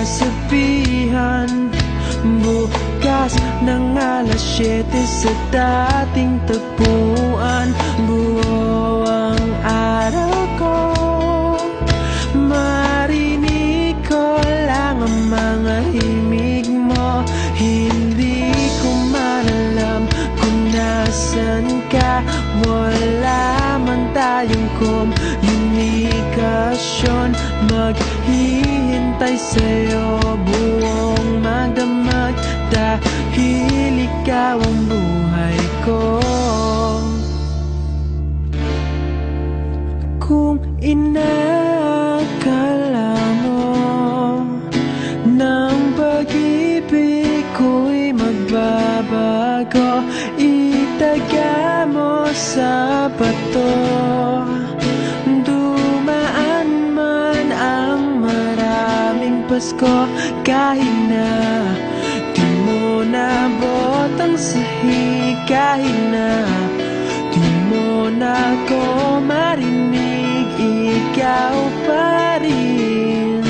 sasabihan. Bukas ng alas 7 sa dating tagpuan. Buo ang araw ko, marinig ko lang ang mga himig mo. Hindi ko man alam kung nasan ka. Wala man tayong komunikasyon. Maghihintay sa'yo buong magdamag, dahil ikaw ang buhay ko. Kung inakala mo ng pag-ibig ko'y magbabago, itaga mo sa bato. Dumaan man ang maraming Pasko, kahit na di mo nabot ang sahig, kahit na di mo na ako marinig, ikaw pa rin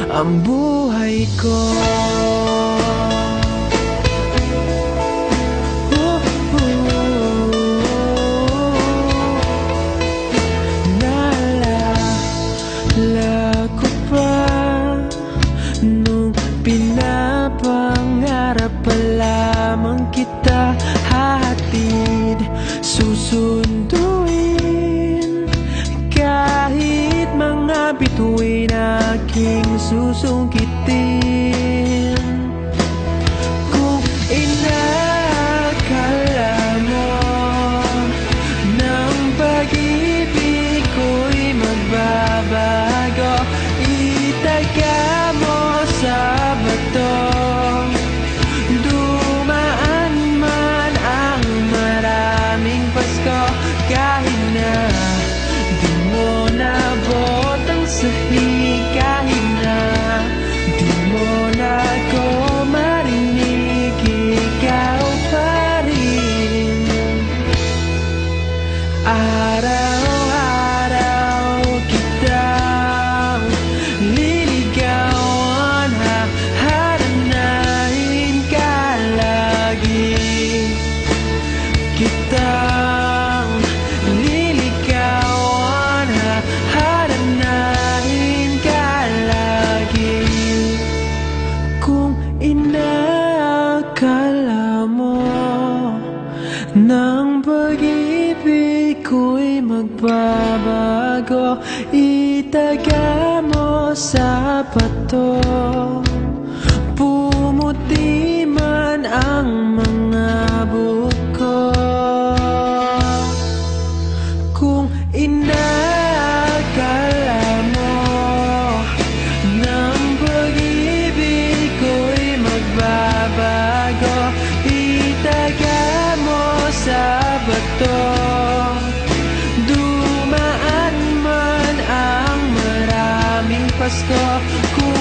ang buhay ko. Naalala ko pa nung pinapangarap pa lamang kita, hatid, susunduin, kahit mga bituin aking susungkitin. Kung inakala mo ng pag-ibig ko'y magbabago, itaga mo sa bato. Dumaan man ang maraming Pasko, kahit na di mo nabot ang sahig, kahit na di mo na ako marinig, ikaw pa rin. Araw-araw kitang liligawan, haharanahin ka lagi. Kitang liligawan, haharanahin ka lagi. Kung inakala mo ng pag-ibig ko'y magbabago, itaga mo sa bato. Pumuti man ang mga buko. Kung inakala mo ng pag-ibig ko'y magbabago, itaga mo sa bato. Dumaan man ang maraming Pasko, kung